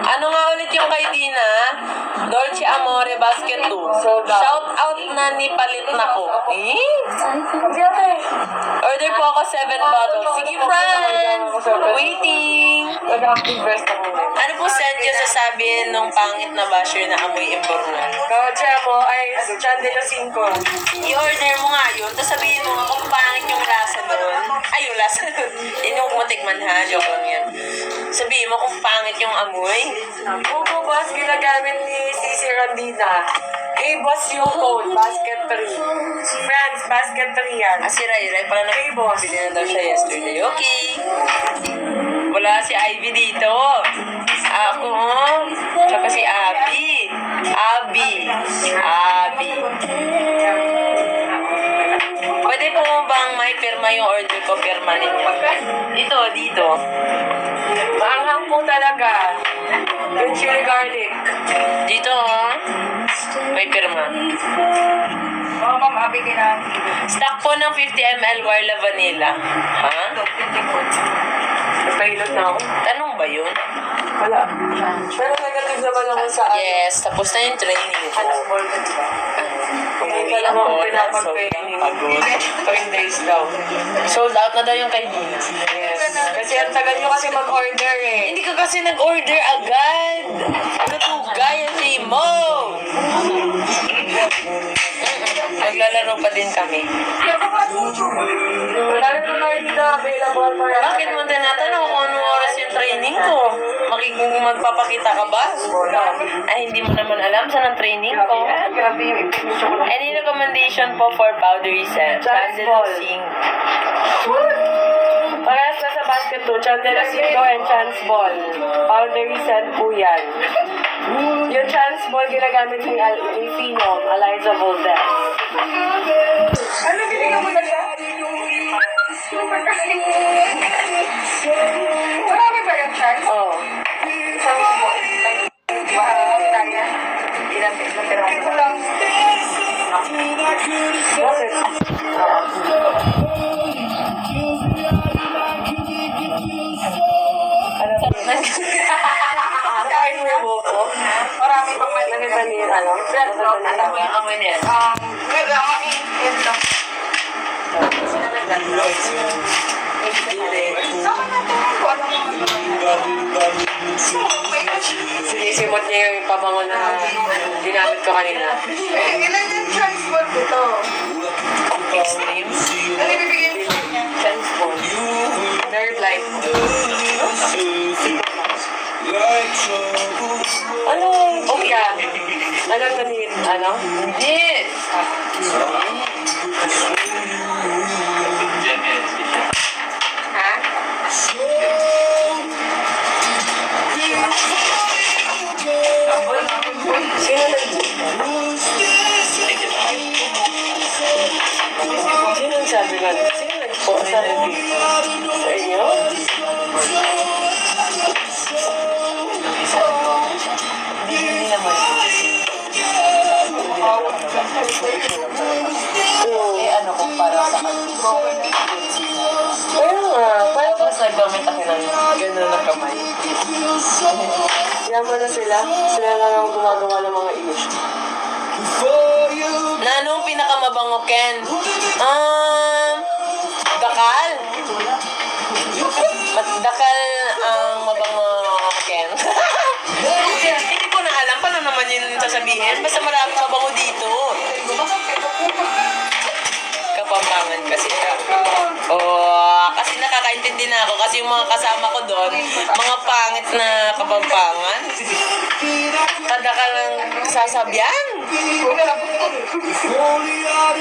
Ano nga ulit yung kay Dina? Dolce Amore Basket 2. Shout out na ni palit na ko. Order po ako 7 bottles. Sige, friends! Waiting! Ano po set yung sasabihin nung pangit na basher na amoy imborno? Kaya mo ay Chandela 5. I-order mo nga yun, tapos sabihin mo nga kung pangit yung lasa doon. Ay, yung lasa doon. Yun yung matikman ha, joke lang yan. Sabihin mo kung pangit yung amoy. Oo, boss, ginagamit ni Sisi Randina. Boss yung code, basket 3. Friends, basket 3 yan. Si Ray pala na boss. bili na daw siya yesterday. Okay. Wala si Ivy dito. Ako, tsaka si Abby. Abby. Pwede po bang may pirma yung order ko? Pirma ninyo. Dito. Maanghang po talaga. Yung chili garlic. Dito, may pirma. Oo, ma'am, happy ka na. Stock po ng 50 ml Warla Vanilla. Ha? Nagpahilot na ako. Anong ba yun? Wala. Pero negative naman ako sa Yes, tapos na yung training ko. Hindi Umuwi pa ako naman na pinapag-training. pagod. 3 days daw. Sold out na daw yung kay Dina. Yes. Kasi ang tagal nyo kasi mag-order eh. Hindi ka kasi nag-order agad. Katugay ang mo. Maglalaro pa din kami. Wala na naman hindi na available for Bakit mo tinatanong kung anong oras yung training ko? Magpapakita ka ba? Ay, hindi mo naman alam saan ang training ko. Grabe yung information ko. Any recommendation po for powdery scent? Chandelier Sing. Parehas na sa basket 2, Chandela 5 and Chance Ball. Powdery scent po yan. Yung Chance Ball ginagamit ni Phenom, Eliza Valdez. Ano binigyan mo na siya? Marami ba yung Chance? Oh. Chance Ball. Ilang piraso? Ito lang. Kain mo yung buko? Marami pang mali. Nakita niyo yung ano? Alam mo yung amoy niya? Wala ako yun lang. Sinisimot niya yung pabango na ginamit ko kanina. Ilan yung transport dito? Extreme. Ano ibibigay mo sa kanya? Transport. Very light. Ano? Oh, yeah. Ano ito ni... Ano? Hindi. Ha? Sino nagsabi ka? Sino nagpo sa inyo? Hindi naman. Eh ano kung para sa kanila? Kaya nga, parang Tapos nag-comment ako ng gano'n na kamay. yaman na sila. Sila na lang gumagawa ng mga issue. Na anong pinakamabango, Ken? Dakal? Dakal ang mabango, Ken? Hindi ko na alam paano naman yun sasabihin. Basta maraming mabango dito. Kapampangan kasi siya. Kasi nakakaintindi na ako kasi yung mga kasama ko doon, mga pangit na kapampangan. Kadakal ng sasabyan.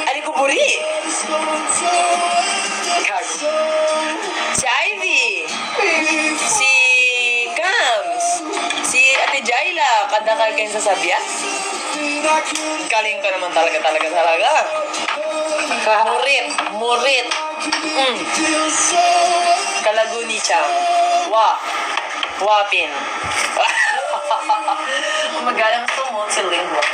Ano ko buri? Si Ivy. Si Cams. Si Ate Jaila. Kadakal kayong sasabyan. Galing ka naman talaga. Murit. Kalaguni Chang. Wapin. Magalang ito multilingual.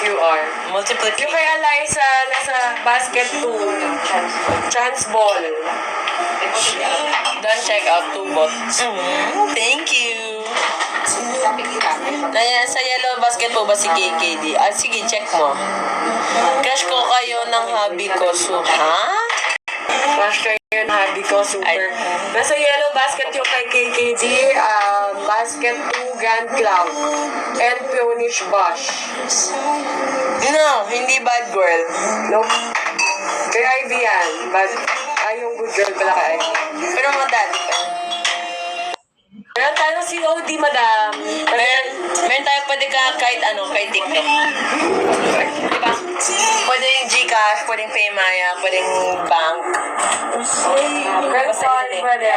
You are. Multiplication. Yung kay Eliza, nasa basket 2. Chance ball. Don't check out 2 bot. Thank you. Sa yellow basket po ba si KKD? Ah, sige, check mo. Crush ko kayo ng hobby ko. So, ha? Crush ko yun, hobby ko, super. Nasa yellow basket yung kay KKD, basket 2, Grand Cloud, and Peonish Bosch. No, hindi bad girl. Nope. Kay Ivy yan, but yung good girl pala kay Ivy. Pero mga daddy pa. Meron tayo ng COD, madam. Meron tayo pwede ka kahit ano, kahit TikTok. Diba? Pwedeng Gcash, pwedeng Paymaya, pwedeng bank. Credit card, pwede.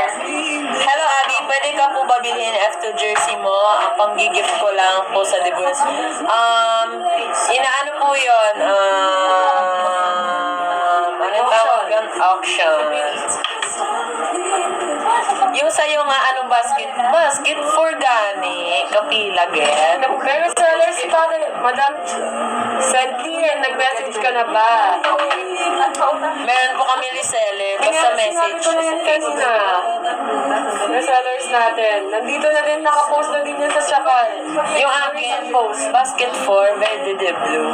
Hello, Abby. Pwede ka po ba bilhin F2 jersey mo? Ang pang-gift ko lang po sa divorce. Inaano po yun? Ano tawag yun? Auction. Yung sa'yo nga, anong basket? Basket for gani. Kapila, get. Pero sellers pa, madam, Sandy, nag-message ka na ba? Meron po kami reseller. Basta message. Kanina. Resellers natin. Nandito na din, nakapost na din yan sa Shakal. Yung akin, basket for Verde Blue.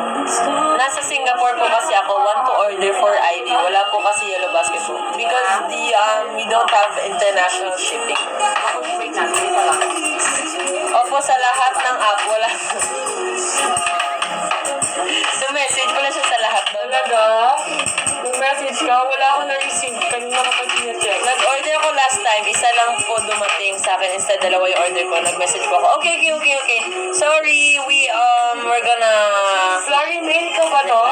Nasa Singapore po kasi ako, want to order for ID. Wala po kasi yellow basket po. Because we don't have international shipping. Opo, sa lahat ng app, wala. So, message ko na siya sa lahat. Talaga? Nag-message ka? Wala akong na-receive. Kanina ka pa check. Nag-order ako last time. Isa lang po dumating sa akin. Instead, dalawa yung order ko. Nag-message po ako. Okay. Sorry, we're gonna... Sorry, mail ka ba to?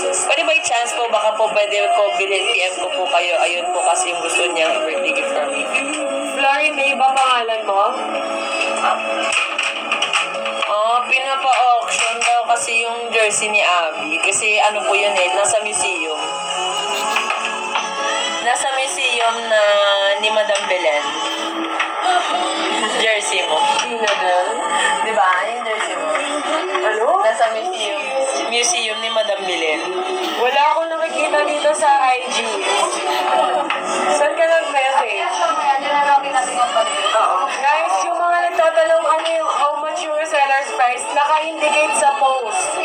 Pwede by chance po, baka po pwede ko bilhin, PM ko po kayo. Ayun po kasi yung gusto niyang birthday gift for me. Florrie May ba pangalan mo? Pinapa-auction daw kasi yung jersey ni Abby. Kasi ano po yun nasa museum. Nasa museum na ni Madam Belen. Jersey mo. Sino doon? Diba? Yung jersey mo. Ano? Nasa museum. Museum ni Madam Belen. Wala akong nakikita dito sa IG. Saan ka nag-message? Oo. Guys, yung mga nagtatanong ano yung how much yung seller's price, naka-indicate sa post.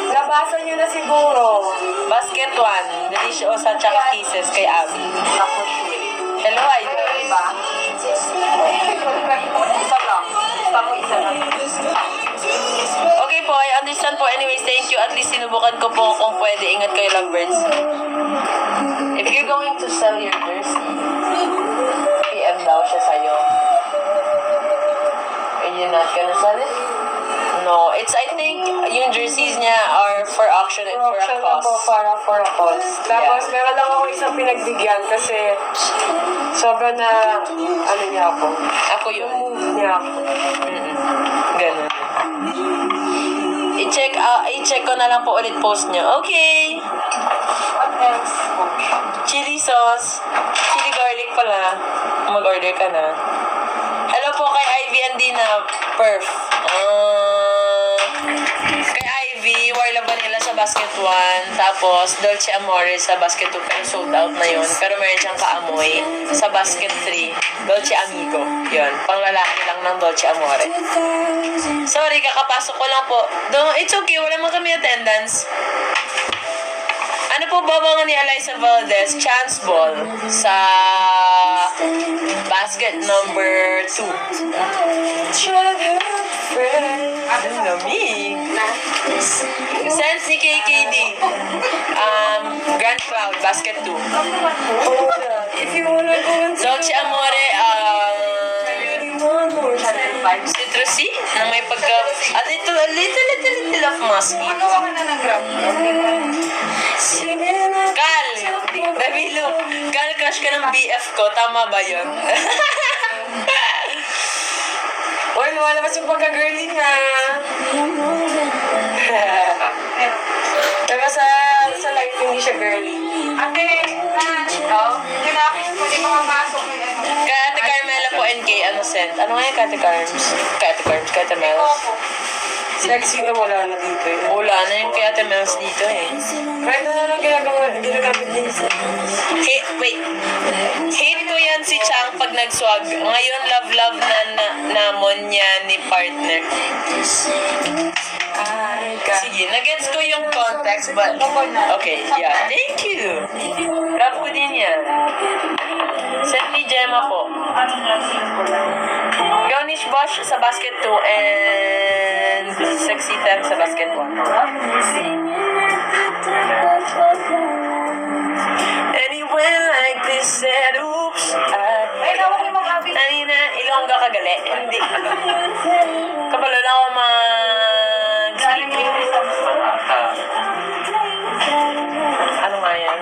Nabasa nyo na siguro. Basket 1. Deliciosa tsaka kisses kay Abby. Hello, idol. Okay po, I understand po. Anyways, thank you. At least sinubukan ko po kung pwede. Ingat kayo, lovebirds. If you're going to sell your jersey, PM daw siya sa'yo. Are you not gonna sell it? No, I think yung jerseys niya are for auction and for a Auction na po cause. para for a cause. Tapos meron lang ako isang pinagbigyan kasi sobrang na ano niya ako. Ako yun. Niya ako. Ganun. I-check ko na lang po ulit post niyo. Okay. What else? Chili sauce. Chili garlic pala. Mag-order ka na. Hello po kay Ivy and Dina. Perf. Kay Ivy, Warla Vanilla sa basket 1. Tapos, Dolce Amore sa basket 2. Pero sold out na yun. Pero meron siyang kaamoy sa basket 3. Dolce Amigo. Yun. Panglalaki lang ng Dolce Amore. Sorry, kakapasok ko lang po. It's okay. Wala man kami attendance. Ano po ba mga ni Eliza Valdez? Chance ball sa basket number 2. Lamig. Sense ni KKD. Grand Cloud, basket 2. If you wanna go and Dolce Amore, citrusy, na may pagka, a little of musky. Kal, Babilo, Kal, crush ka ng BF ko, tama ba yun? Uy, lumalabas yung pagka-girly niya. Pero sa life, hindi siya girly. Ate, hindi na ako pwede makapasok ng ano. Kay Ate Carmela po NK, ano sent? Ano nga yung Ate Carms? Kay Ate Carms, kay Ate Mel? Opo. Sexy na wala na dito eh. Wala na yung kay Ate Mels dito eh. Kahit na lang ginagamit din sa... Wait. Hate ko yan si Chang pag nag-swag. Ngayon, love na namon niya ni partner. Sige, nagets ko yung context, but... Okay, yeah. Thank you. Love ko din yan. Send me Gemma po. Gonish Bosch sa basket 2 and Sexy Tem sa basket 1. Anyway, like this said, oops, Ay, tawag yung mga abi. Kanina, Ilongga kagali. Hindi. Kabalo na ako mag-sleeping. Ano nga yan?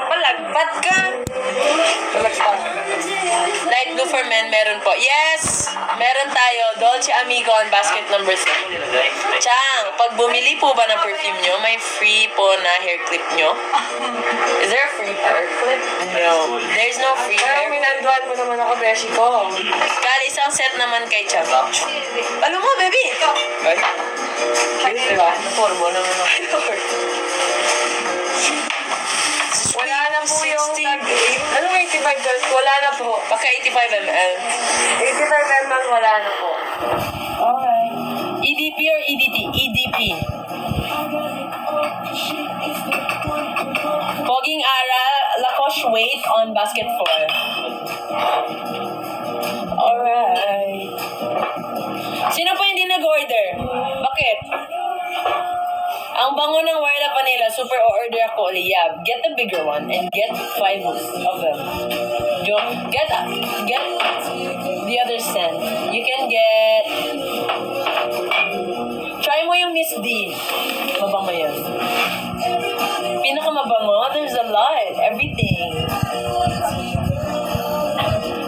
Palagpat ka! Light blue for men, meron po. Yes! Meron tayo. Dolce Amigo on basket number 3. Chang, pag bumili po ba ng perfume nyo, may free po na hair clip nyo? Is there a free hair clip? No. There's no free Pero hair clip. minanduan mo naman ako, beshi ko. Kali isang set naman kay Chang. Palo mo, baby! Ay, Diba? napormo naman ako. Wala na po yung tag-8. Anong 85 girls? Wala na po. Baka 85 ml. 85 ml wala na po. Okay. EDP or EDT? EDP. Poging Aral, Lacoste weight on basket 4. Alright. Sino pa hindi nag-order? Bakit? Ang bango ng Warla Vanilla, super order ako ulit. Yeah, get the bigger one and get 5 of them. Get the other scent. You can get... Try mo yung Miss D. Mabango yan. Pinakamabango? There's a lot. Everything.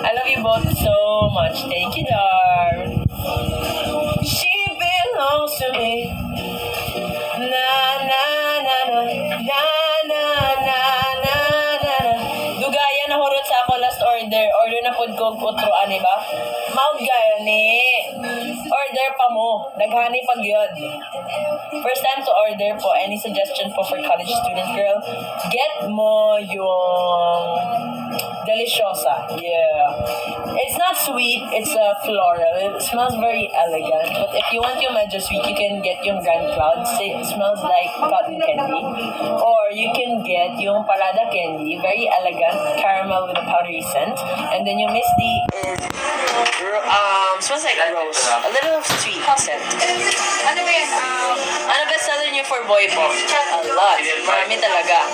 I love you both so much. Thank you, Dar. She belongs to me. Na na na na na na na na na. Dugaya na hurot sa ako last order. Order na food ko utro ani ba? Maud gani. Order pa mo. Daghani pag yun. First time to order po. Any suggestion po for college student girl? Get mo yung Deliciosa. Yeah. It's not sweet. It's a floral. It smells very elegant. But if you want yung medyo sweet, you can get yung Grand Clouds. It smells like cotton candy. Or you can get yung Parada candy. Very elegant. Caramel with a powdery scent. And then yung Misty is smells like rose. A little sweet scent. Ano ba yan? Ano best seller niyo for boy po? A lot. Marami talaga.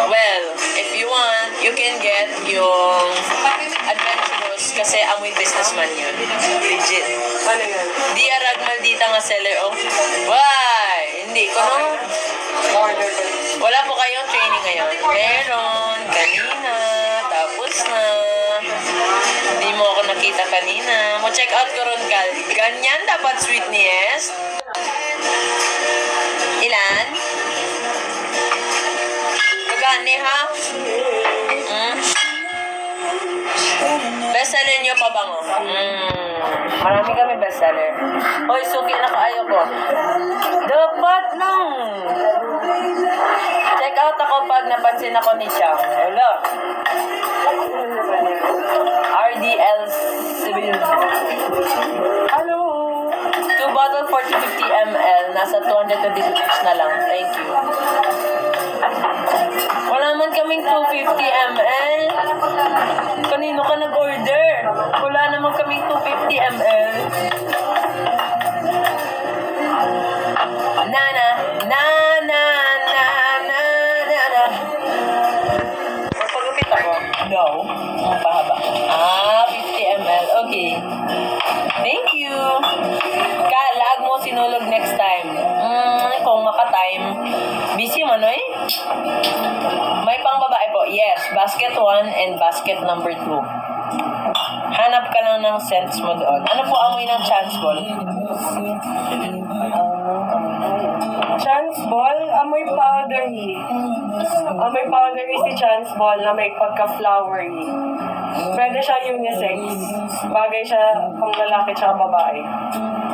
Well, if you want, you can get yung Adventurous kasi amoy businessman yun. Legit. Ano yun? Di arag maldita nga seller, oh. Why? Hindi ko no. Order pa. Wala po kayong training ngayon. Meron. Kanina. Tapos na. Hindi mo ako nakita kanina. Mo check out ko ron, Cal. Ganyan dapat sweetness. Ilan? Pagani ha? Bestseller nyo pa bango? Marami kami bestseller. Hoy, suki na kaayo ko. Dapat lang. Check out ako pag napansin ako ni Chang. Hello. RDL Civil. Hello. 2 bottle 40-50 ml. Nasa 222 na lang. Thank you. Wala man kaming 250 ml. Kanino ka nag-order? Wala naman kaming 250 ml. Nana, na, na, na, na, na, na. Pagupit ako? No. Ang pahaba. 50 ml. Okay. Thank you. Kalag mo sinulog next time. Kung maka-time. Busy mo, no eh? May pang babae po. Yes. Basket 1 and basket number 2. Hanap ka lang ng scents mo doon. Ano po amoy ng chance ball? Chance ball, amoy powdery. Amoy powdery si chance ball na may pagka-flowery. Pwede siya unisex. Bagay siya pang lalaki tsaka babae.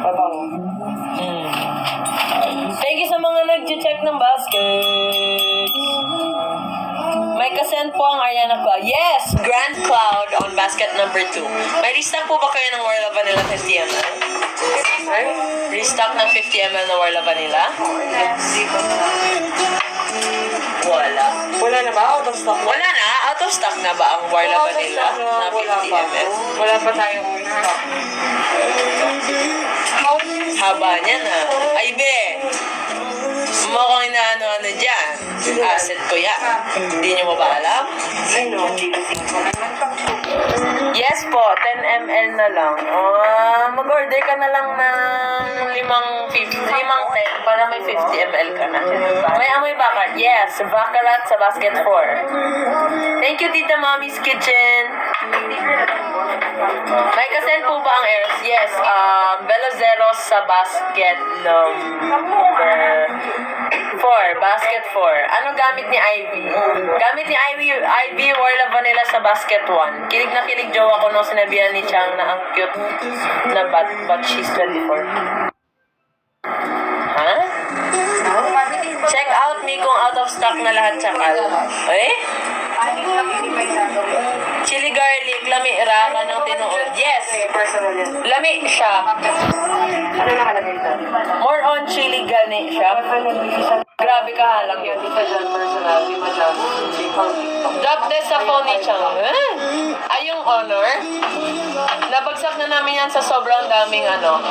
Babango. Thank you sa mga nag-check ng basket. May kasend po ang Ariana Cloud. Yes! Grand Cloud on basket number 2. May restock po ba kayo ng Warla Vanilla 50 ml? Ay, Restock ng 50 ml na Warla Vanilla? Wala. wala na ba? Out of stock na? Wala na? Out of stock na ba ang Warla Out of Vanilla stock na, na wala 50 pa. ml? Wala pa tayong stock. Haba niya na. Ay, be! Mukhang inaano-ano dyan. Asset ko yan. Hindi niyo mo ba alam? Ano? Yes po, 10 ml na lang. Mag-order ka na lang ng 5 10 para may 50 ml ka na. May amoy bakar. Yes, baccarat sa basket 4. Thank you, Tita Mommy's Kitchen. May kasend po ba ang Eros? Yes, Bella Zero sa basket number 4. Basket 4. Ano gamit ni Ivy? Gamit ni Ivy Warla Vanilla sa basket 1. Kilig na kilig jowa ko nung sinabihan ni Chang na ang cute na but she's 24. Ha? Check out me kung out of stock na lahat tsakal. Eh? Chili garlic, lami rama ng tinuod. Yes! Personal yan. Lami siya. Ano nakalagay doon? More on chili gani siya. Grabe ka halang yun. Di ba dyan personal? Di ba dyan? Drop this sa phone ni Chang. Ay, yung honor. Nabagsak na namin yan sa sobrang daming ano.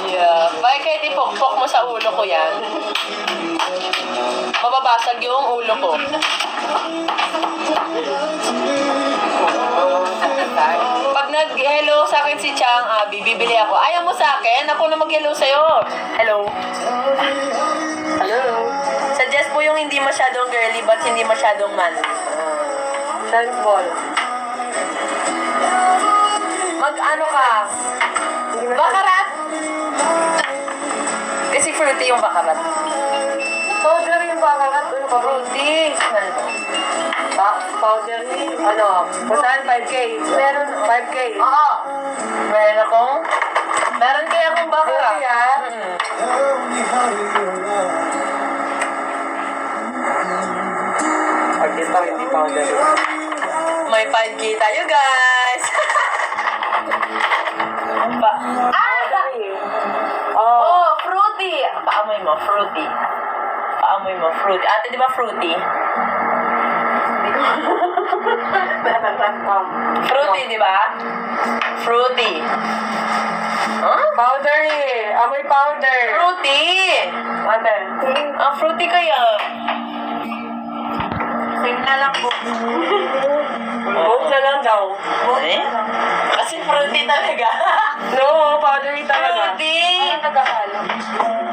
Yeah. Bakit kahit ipokpok mo sa ulo ko yan? Mababasag yung ulo ko. Pag nag-hello sa akin si Chang, Abby, bibili ako. Ayaw mo sa akin? Ako na mag-hello sa'yo. Hello. Hello? Suggest po yung hindi masyadong girly but hindi masyadong man. Dance ball. Mag-ano ka? Bakarat? Kasi fruity yung bakarat. Powder yung bakarat. Ano ka ba? Fruity. Smell mo. Powder ni, ano, saan 5K? Meron 5K. Oo. Meron kaya akong bakarat. Fruity, ah? Pag ito, hindi powder. May 5K tayo, guys. Oh, fruity. Paamoy mo, fruity. Paamoy mo, fruity. Ate, di ba fruity? Fruity, di ba? Fruity. Huh? Powder eh. Amoy powder. Fruity! Ate. Fruity kaya. Same na lang po. Both na lang daw. Eh? Kasi fruity talaga. No, powdery talaga. Fruity! Nagkakalo.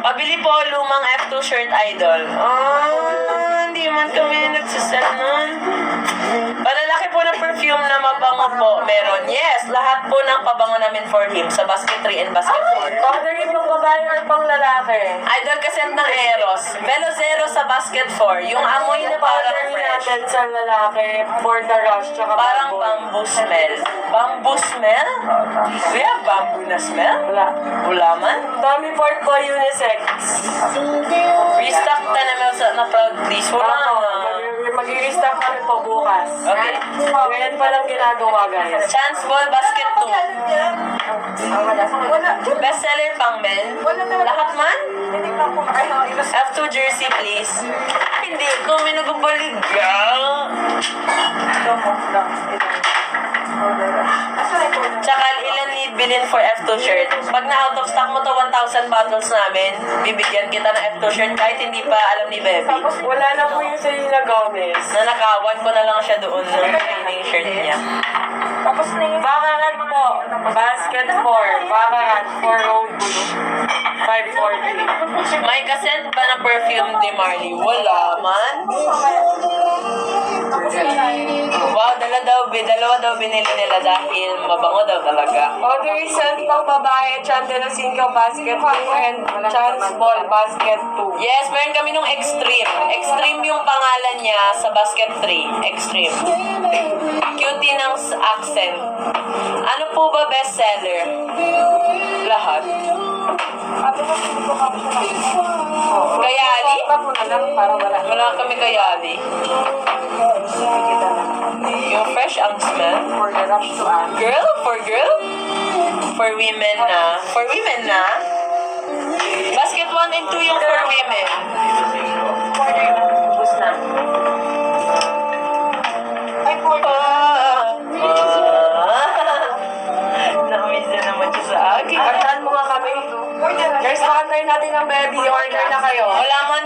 Pabili po lumang F2 shirt idol. Hindi man kami nagsasell nun. Palalaki po ng perfume na mabango po. Meron. Yes, lahat po ng pabango namin for him sa basket 3 and basket 4. Powdery pang babae or pang lalaki? Idol kasent ng Eros. Velo Zero sa basket 4. Yung amoy na parang Powdery fresh. natin sa lalaki for the rush tsaka Parang bamboo. bamboo smell. Bamboo smell? We have bamboo na smell? Wala. Wala man? Tommy Ford po unisex. Restock 10 ml na proud please. Wala na. Mag-i-restock kami po bukas. Okay. Ngayon pa lang ginagawa, guys. Chance ball basket 2. Wala. Bestseller pang men. Lahat man? Hindi na po. F2 jersey please. Hindi ko minugubalik ka. Tsaka ilan need bilhin for F2 shirt? Pag na out of stock mo to 1,000 bottles namin, bibigyan kita ng F2 shirt kahit hindi pa alam ni Bebe. Wala na po yung Selena Gomez. Nanakawan ko na lang siya doon ng training shirt niya. Tapos na yung Bakarat po. Basket 4. Bakarat 4 road blue. 540. May kasent ba na perfume ni Marley? Wala man. Wow, dalawa daw binili nila dahil mabango daw talaga. Powdery scent pang babae, Chandela 5 basket 2 and Chance Ball basket 2. Yes, meron kami nung Extreme. Extreme yung pangalan niya sa basket 3. Extreme. Cutie ng accent. Ano po ba bestseller? Lahat. Sabi ko, sinubukan ko siya lang. Kayali? Stop mo na lang para wala. Wala kami kayali. Kita na. Yung fresh ang smell. For the rush to add. Girl? For girl? For women na. For women na? Basket 1 and 2 yung for women. Ubus na. Ay, for Nakamiss na naman siya sa akin. Kantahan mo nga kami. Guys, makantayin natin ng baby. Order na kayo. Wala man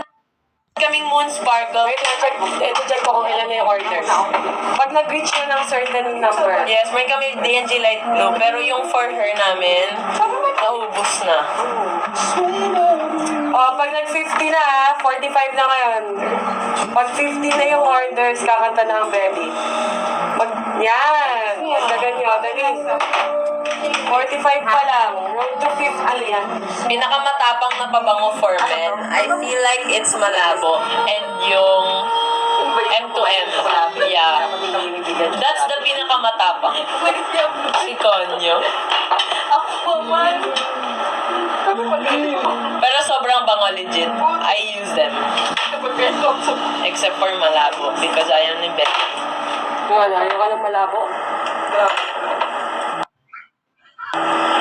kaming moon sparkle. Wait lang, check ko kung ilan na yung order. Pag nag-reach na ng certain number. Yes, may kami D&G light blue. Pero yung for her namin, naubos na. Oh, pag nag-50 na, 45 na ngayon. Pag 50 na yung orders, kakanta na ang baby. Pag, yan. Pagdagan nyo, dali. 45 pa lang. Road to 50. Ano yan? Pinakamatapang na pabango for men, I feel like it's Malabo. And yung M2M. Yeah. That's the pinakamatapang. Si Konyo. Pero sobrang bango legit. I use them. Except for Malabo because I am in bed. Wala, yung ka ng malabo.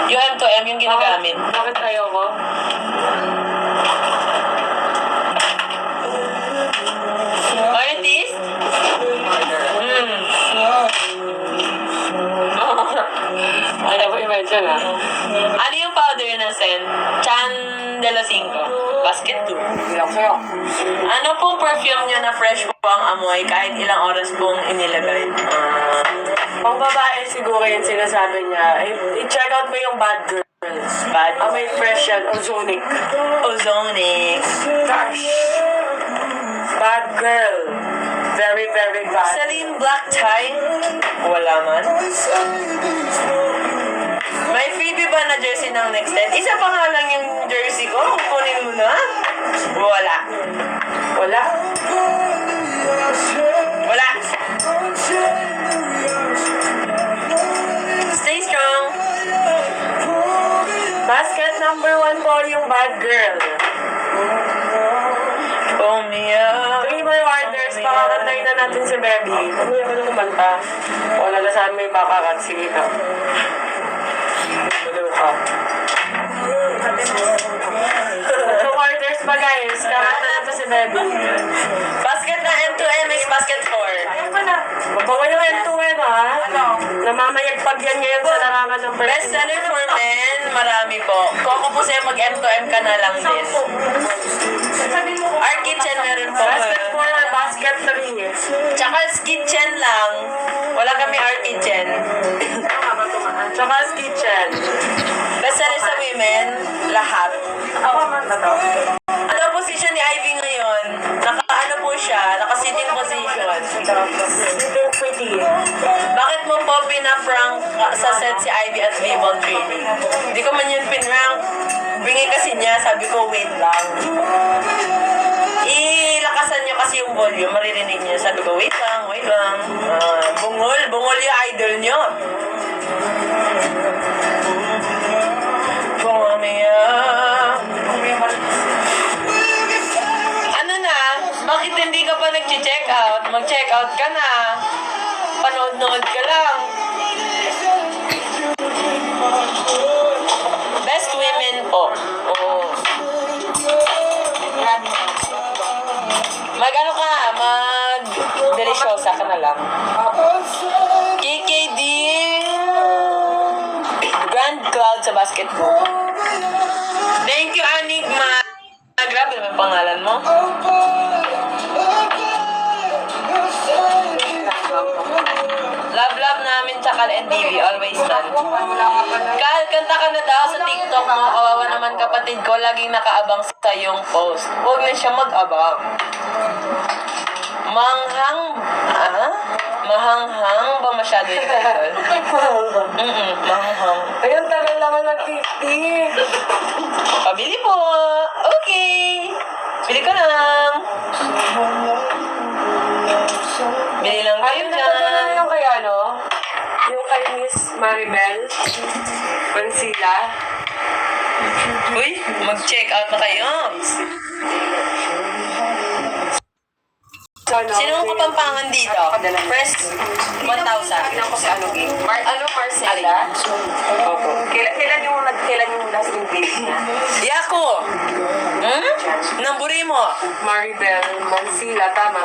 Yung M2M yung ginagamit. Bakit ayaw ko? Artist? Ayaw ko i-mention ah. Ano yung powder na scent? Chan de los Cinco. Basket 2. Hindi ako sa'yo. Ano pong perfume nyo na fresh po ang amoy kahit ilang oras pong inilagay? Pang babae siguro yung sinasabi niya. I-check out mo yung Bad Girls. Bad. May fresh yan. Ozonic. Ozonic. Gosh. Bad Girl. Very, very bad. Celine Black Tie? Wala man. May freebie ba na jersey ng next 10? Isa pa nga lang yung jersey ko. Kukunin mo na. Wala. Wala. Wala. Stay strong. Basket number 1 po yung Bad Girl. Oh, Mia. 3 more orders. Pakakantay na natin si Baby. Kung yung ano kumanta. Wala na sa amin bakakat. Sige ka. Two orders pa guys. Kakanta na to si Baby. Basket na M2M is basket 4. Ayun pa na. Mabawa yung M2M ha. Namamayagpag yan ngayon sa larangan ng Best seller for men, marami po. Kung ako po sa'yo mag-M2M ka na lang din. Our Kitchen meron po. Basket 4 or basket 3. Tsaka Kitchen lang. Wala kami Our Kitchen. Tsaka Kitchen. Best seller sa women, lahat. Ano position ni Ivy ngayon? Naka-ano po siya? Naka-sitting position. Sitting pretty. Bakit mo po pinaprank sa set si Ivy at Vibon Training? Hindi ko man yun pinrank. Bingi kasi niya, sabi ko, wait lang. Ilakasan niyo kasi yung volume, maririnig niyo. Sabi ko, wait lang, wait lang. Bungol yung idol niyo. Bumamiya. Ano na? Bakit hindi ka pa nag-check out? Mag-check out ka na. Panood-nood ka lang. Best women po. Oh. Mag-ano ka? Mag-delisyosa ka na lang. KKD Grand Cloud sa basketball. Thank you, Anigma. Grabe naman pangalan mo. Love namin tsaka NTV, always done. Kahit kanta ka na daw sa TikTok mo, kawawa naman kapatid ko, laging nakaabang sa iyong post. Huwag na siya mag-abang. Mahanghang ba masyado yung title? Mahanghang. Ayun, tagal naman nag-50. Pabili po. Okay. Bili ka lang. Bili lang kayo Ayun, napagano dyan. yung kay ano? Yung kay Miss Maribel Pansila. Uy, mag-check out na kayo. Sino ang kapampangan dito? Press 1,000. Tignan ko si ano, Gay. Marcela? Opo. Kailan yung last yung date na? Yako! Hmm? Namburi mo. Maribel Mansilla, tama.